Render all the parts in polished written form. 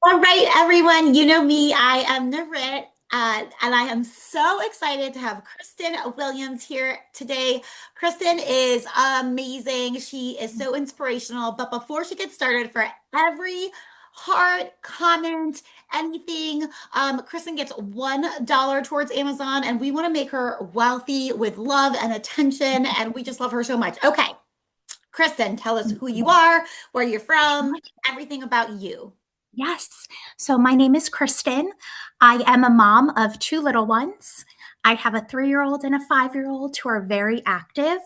All right, everyone. You know me. I am Navrit, and I am so excited to have Kristen Williams here today. Kristen is amazing. She is so inspirational. But before she gets started, for every heart, comment, anything, Kristen gets $1 towards Amazon, and we want to make her wealthy with love and attention. And we just love her so much. Okay, Kristen, tell us who you are, where you're from, everything about you. Yes. So my name is Kristin. I am a mom of two little ones. I have a 3-year-old and a 5-year-old who are very active,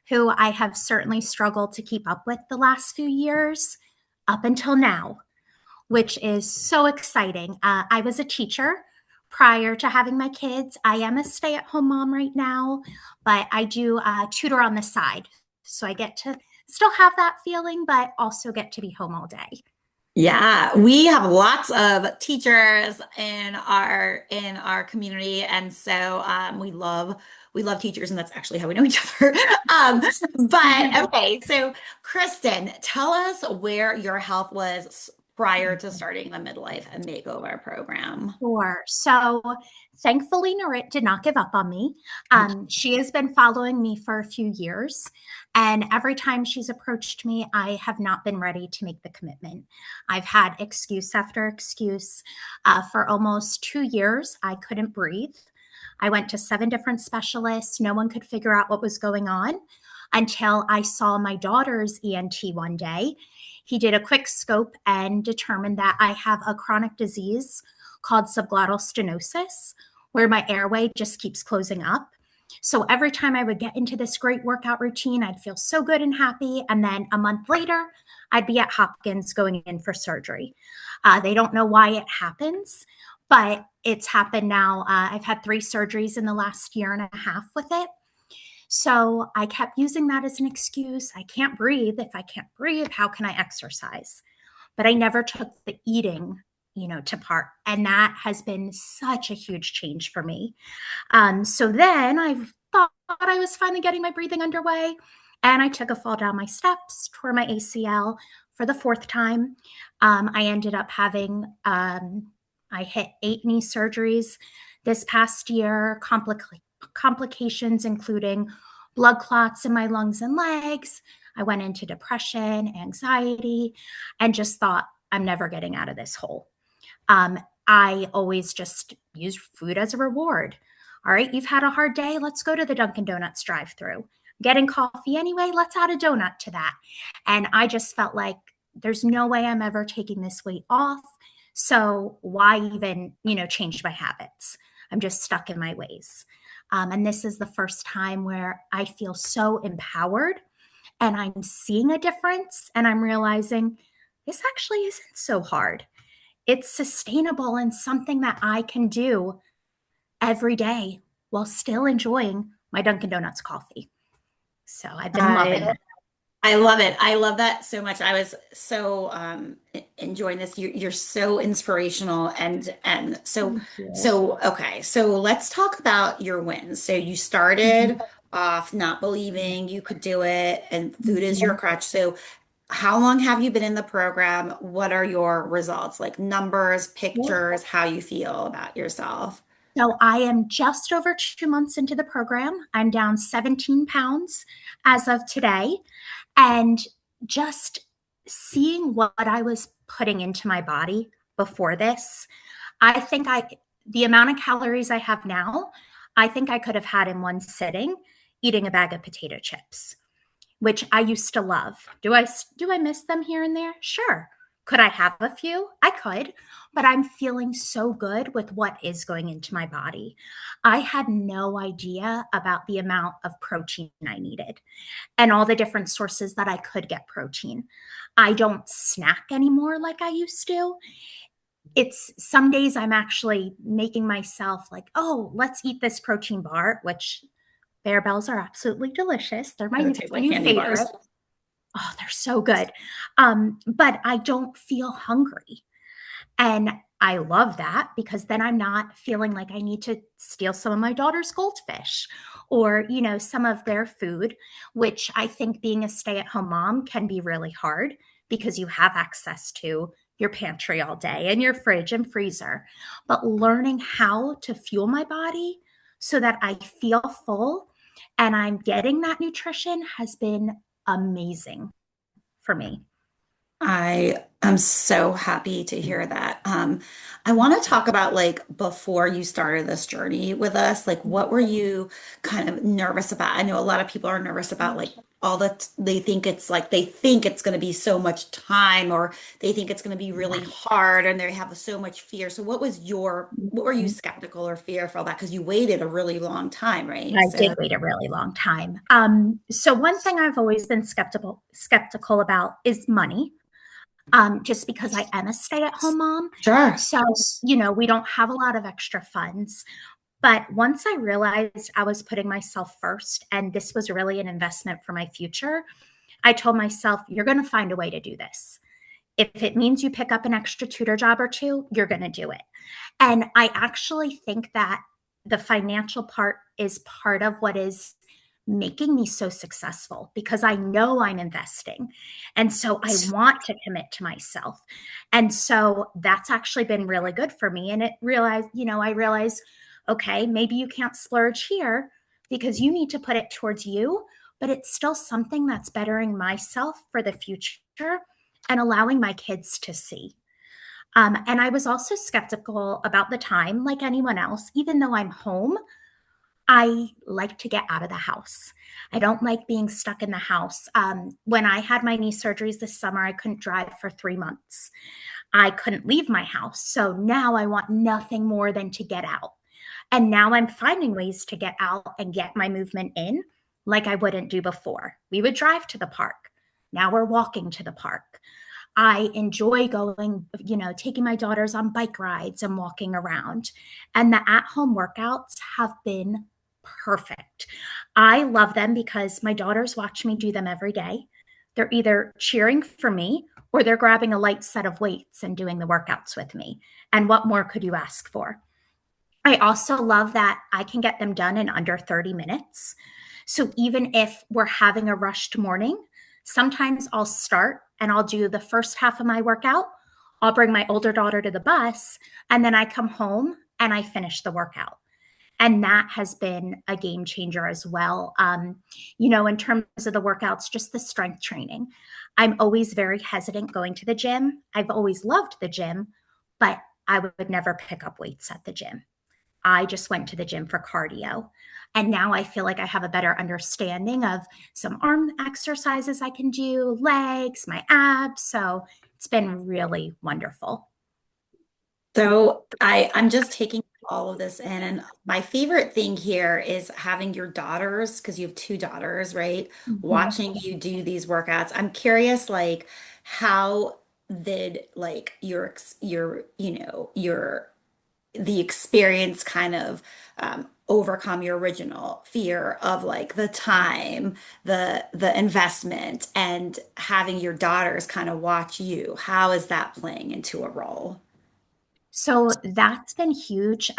who I have certainly struggled to keep up with the last few years up until now, which is so exciting. I was a teacher prior to having my kids. I am a stay at home mom right now, but I do tutor on the side. So I get to still have that feeling, but also get to be home all day. Yeah, we have lots of teachers in our community, and so we love teachers, and that's actually how we know each other. But okay, so Kristen, tell us where your health was prior to starting the midlife and makeover program. Sure. So thankfully, Norit did not give up on me. She has been following me for a few years. And every time she's approached me, I have not been ready to make the commitment. I've had excuse after excuse. For almost 2 years, I couldn't breathe. I went to 7 different specialists. No one could figure out what was going on until I saw my daughter's ENT one day. He did a quick scope and determined that I have a chronic disease called subglottal stenosis, where my airway just keeps closing up. So every time I would get into this great workout routine, I'd feel so good and happy. And then a month later, I'd be at Hopkins going in for surgery. They don't know why it happens, but it's happened now. I've had 3 surgeries in the last year and a half with it. So I kept using that as an excuse. I can't breathe. If I can't breathe, how can I exercise? But I never took the eating, to part. And that has been such a huge change for me. So then I thought I was finally getting my breathing underway. And I took a fall down my steps, tore my ACL for the fourth time. I ended up having, I hit 8 knee surgeries this past year, complications including blood clots in my lungs and legs. I went into depression, anxiety, and just thought, I'm never getting out of this hole. I always just use food as a reward. All right, you've had a hard day. Let's go to the Dunkin' Donuts drive through. Getting coffee anyway, let's add a donut to that. And I just felt like there's no way I'm ever taking this weight off. So why even, change my habits? I'm just stuck in my ways. And this is the first time where I feel so empowered and I'm seeing a difference and I'm realizing this actually isn't so hard. It's sustainable and something that I can do every day while still enjoying my Dunkin' Donuts coffee. So I've been loving I it. I love it. I love that so much. I was so enjoying this. You're so inspirational and Thank you. so okay. So let's talk about your wins. So you started off not believing you could do it, and food is your Mhm. crutch. So how long have you been in the program? What are your results? Like numbers, pictures, how you feel about yourself? So I am just over 2 months into the program. I'm down 17 pounds as of today. And just seeing what I was putting into my body before this, I think the amount of calories I have now, I think I could have had in one sitting eating a bag of potato chips, which I used to love. Do I miss them here and there? Sure. Could I have a few? I could, but I'm feeling so good with what is going into my body. I had no idea about the amount of protein I needed and all the different sources that I could get protein. I don't snack anymore like I used to. It's some days I'm actually making myself like, oh, let's eat this protein bar, which Bear Bells are absolutely delicious. They're my Does it new, taste like new candy bars? favorite. Oh, they're so good. But I don't feel hungry. And I love that because then I'm not feeling like I need to steal some of my daughter's goldfish or, some of their food, which I think being a stay at home mom can be really hard because you have access to your pantry all day and your fridge and freezer, but learning how to fuel my body so that I feel full and I'm getting that nutrition has been amazing for me. I am so happy to hear that. I want to talk about like before you started this journey with us, like what were you kind of nervous about? I know a lot of people are nervous about like all the they think it's like they think it's going to be so much time or they think it's going to be really hard and they have so much fear. So what were you skeptical or fearful about? Because you waited a really long time, right? I did So wait a really long time. So one thing I've always been skeptical about is money, just because I am a stay-at-home mom. sure. So, we don't have a lot of extra funds. But once I realized I was putting myself first and this was really an investment for my future, I told myself, you're going to find a way to do this. If it means you pick up an extra tutor job or two, you're going to do it. And I actually think that the financial part is part of what is making me so successful because I know I'm investing. And so I want to commit to myself. And so that's actually been really good for me. And I realized, okay, maybe you can't splurge here because you need to put it towards you, but it's still something that's bettering myself for the future and allowing my kids to see. And I was also skeptical about the time, like anyone else, even though I'm home. I like to get out of the house. I don't like being stuck in the house. When I had my knee surgeries this summer, I couldn't drive for 3 months. I couldn't leave my house. So now I want nothing more than to get out. And now I'm finding ways to get out and get my movement in like I wouldn't do before. We would drive to the park. Now we're walking to the park. I enjoy going, taking my daughters on bike rides and walking around. And the at home workouts have been perfect. I love them because my daughters watch me do them every day. They're either cheering for me or they're grabbing a light set of weights and doing the workouts with me. And what more could you ask for? I also love that I can get them done in under 30 minutes. So even if we're having a rushed morning, sometimes I'll start and I'll do the first half of my workout. I'll bring my older daughter to the bus, and then I come home and I finish the workout. And that has been a game changer as well. In terms of the workouts, just the strength training. I'm always very hesitant going to the gym. I've always loved the gym, but I would never pick up weights at the gym. I just went to the gym for cardio. And now I feel like I have a better understanding of some arm exercises I can do, legs, my abs. So it's been really wonderful. So I'm just taking all of this in, and my favorite thing here is having your daughters, because you have two daughters, right? Mhm. Watching you do these workouts. I'm curious, like, how did like your the experience kind of overcome your original fear of like the time, the investment, and having your daughters kind of watch you? How is that playing into a role? So that's been huge.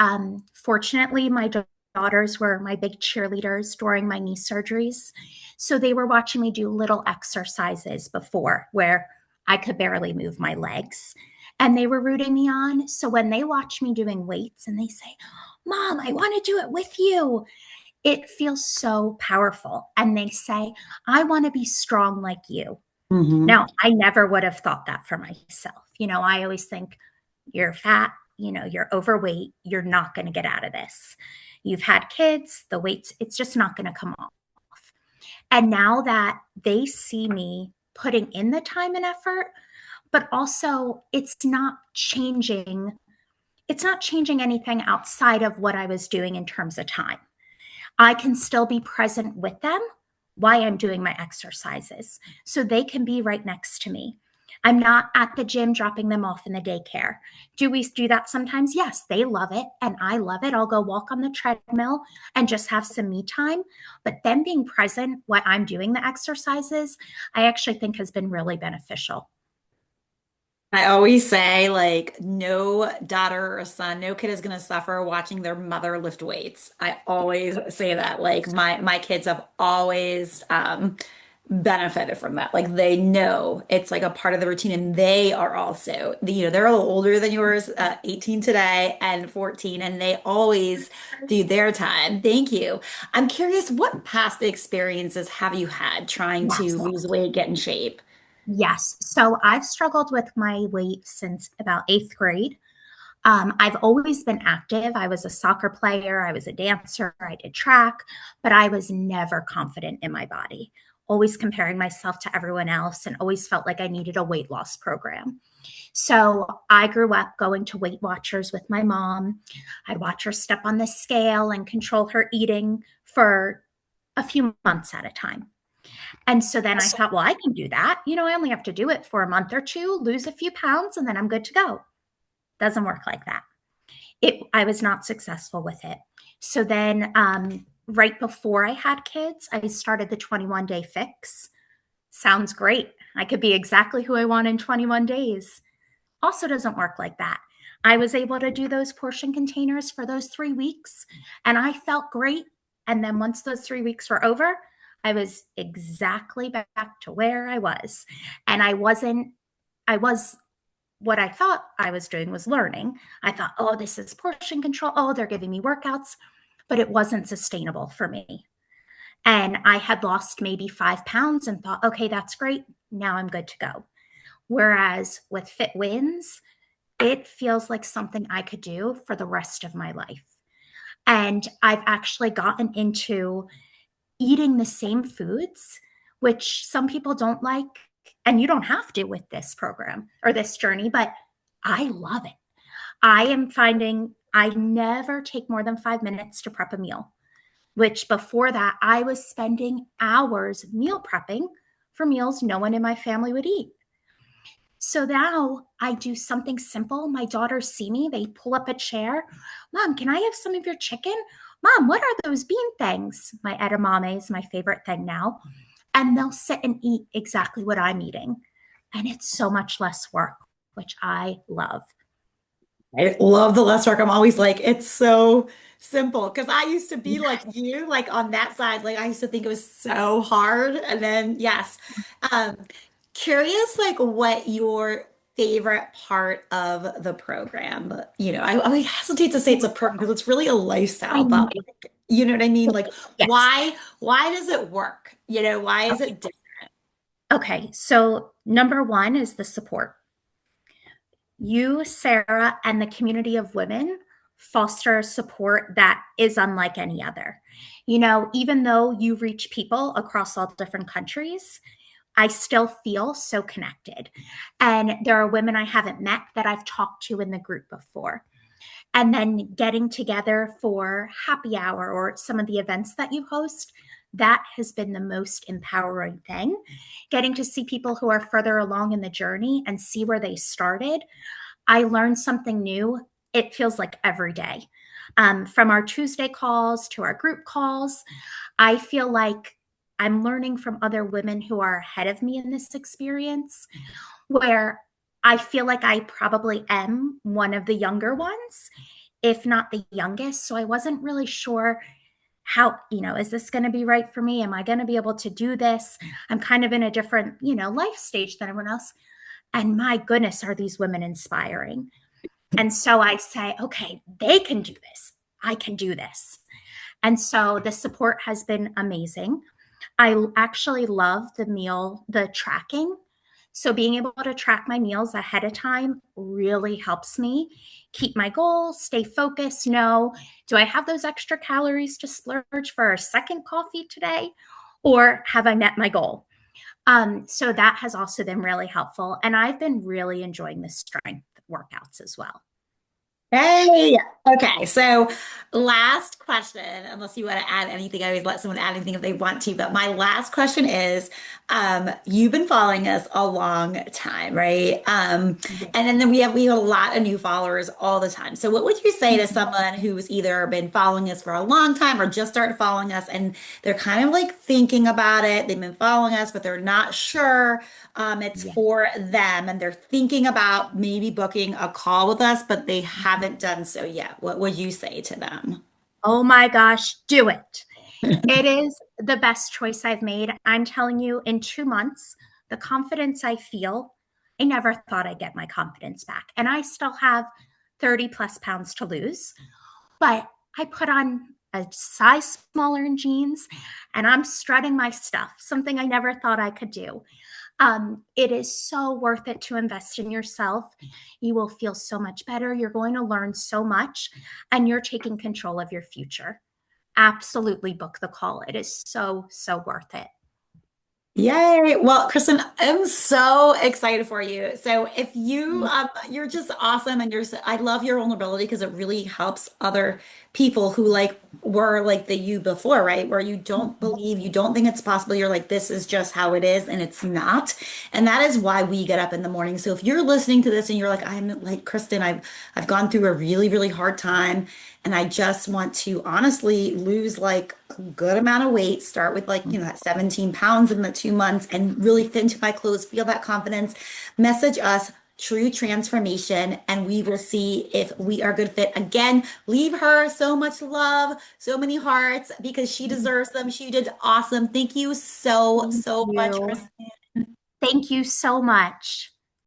Fortunately, my daughters were my big cheerleaders during my knee surgeries. So they were watching me do little exercises before where I could barely move my legs. And they were rooting me on. So when they watch me doing weights and they say, Mom, I want to do it with you, it feels so powerful. And they say, I want to be strong like you. Hmm. Now, I never would have thought that for myself. I always think you're fat, you're overweight, you're not going to get out of this. You've had kids, the weights, it's just not going to come off. And now that they see me putting in the time and effort, but also it's not changing anything outside of what I was doing in terms of time. I can still be present with them while I'm doing my exercises so they can be right next to me. I'm not at the gym dropping them off in the daycare. Do we do that sometimes? Yes, they love it and I love it. I'll go walk on the treadmill and just have some me time. But them being present while I'm doing the exercises, I actually think has been really beneficial. I always say, like, no daughter or son, no kid is going to suffer watching their mother lift weights. I always say that. Like, my kids have always benefited from that. Like they know it's like a part of the routine and they are also, they're a little older than yours, 18 today and 14, and they always do their time. Thank you. I'm curious, what past experiences have you had trying to Yes. lose weight, get in shape? Yes. So I've struggled with my weight since about eighth grade. I've always been active. I was a soccer player, I was a dancer, I did track, but I was never confident in my body, always comparing myself to everyone else and always felt like I needed a weight loss program. So I grew up going to Weight Watchers with my mom. I'd watch her step on the scale and control her eating for a few months at a time. And so then I thought, well, I can do that. I only have to do it for a month or two, lose a few pounds, and then I'm good to go. Doesn't work like that. I was not successful with it. So then, right before I had kids, I started the 21-day fix. Sounds great. I could be exactly who I want in 21 days. Also doesn't work like that. I was able to do those portion containers for those 3 weeks and I felt great. And then once those 3 weeks were over, I was exactly back to where I was. And I was what I thought I was doing was learning. I thought, oh, this is portion control. Oh, they're giving me workouts, but it wasn't sustainable for me. And I had lost maybe 5 pounds and thought, okay, that's great. Now I'm good to go. Whereas with Fit Wins, it feels like something I could do for the rest of my life. And I've actually gotten into eating the same foods, which some people don't like. And you don't have to with this program or this journey, but I love it. I am finding I never take more than 5 minutes to prep a meal, which before that, I was spending hours meal prepping for meals no one in my family would eat. So now I do something simple. My daughters see me, they pull up a chair. Mom, can I have some of your chicken? Mom, what are those bean things? My edamame is my favorite thing now. And they'll sit and eat exactly what I'm eating. And it's so much less work, which I love. I love the less work. I'm always like, it's so simple. Because I used to be like you, like on that side. Like I used to think it was so hard. And then, yes. Um, Curious, like what your favorite part of the program. I hesitate to say it's a program because it's really a I lifestyle, know. but like, you know what I mean? Like, Yes. why does it work? Why is Okay. it different? Okay. So, number one is the support. You, Sarah, and the community of women foster support that is unlike any other. Even though you reach people across all different countries, I still feel so connected. And there are women I haven't met that I've talked to in the group before. And then getting together for happy hour or some of the events that you host, that has been the most empowering thing. Getting to see people who are further along in the journey and see where they started. I learn something new. It feels like every day. From our Tuesday calls to our group calls, I feel like I'm learning from other women who are ahead of me in this experience, where I feel like I probably am one of the younger ones, if not the youngest. So I wasn't really sure how, is this going to be right for me? Am I going to be able to do this? I'm kind of in a different, life stage than everyone else. And my goodness, are these women inspiring? And so I say, okay, they can do this. I can do this. And so the support has been amazing. I actually love the tracking. So being able to track my meals ahead of time really helps me keep my goal, stay focused, know, do I have those extra calories to splurge for a second coffee today? Or have I met my goal? So that has also been really helpful. And I've been really enjoying the strength workouts as well. Hey, okay. So, last question, unless you want to add anything, I always let someone add anything if they want to. But my last question is, you've been following us a long time, right? And then we have a lot of new followers all the time. So, what would you say to someone who's either been following us for a long time or just started following us, and they're kind of like thinking about it? They've been following us, but they're not sure it's Yeah. for them and they're thinking about maybe booking a call with us, but they haven't done so yet. What would you say to them? Oh my gosh, do it. It is the best choice I've made. I'm telling you, in 2 months, the confidence I feel, I never thought I'd get my confidence back. And I still have 30 plus pounds to lose, but I put on a size smaller in jeans and I'm strutting my stuff, something I never thought I could do. It is so worth it to invest in yourself. You will feel so much better. You're going to learn so much, and you're taking control of your future. Absolutely book the call. It is so, so worth it. Yay. Well, Kristen, I'm so excited for you. So if you you're just awesome and I love your vulnerability because it really helps other people who like were like the you before, right? Where you don't believe, you don't think it's possible. You're like, this is just how it is, and it's not. And that is why we get up in the morning. So if you're listening to this and you're like, I'm like Kristen, I've gone through a really, really hard time. And I just want to honestly lose like a good amount of weight, start with like, that 17 pounds in the 2 months and really fit into my clothes, feel that confidence. Message us True Transformation, and we will see if we are a good fit. Again, leave her so much love, so many hearts because she deserves them. She did awesome. Thank you so, Thank so much, you. Kristen. Thank you so much.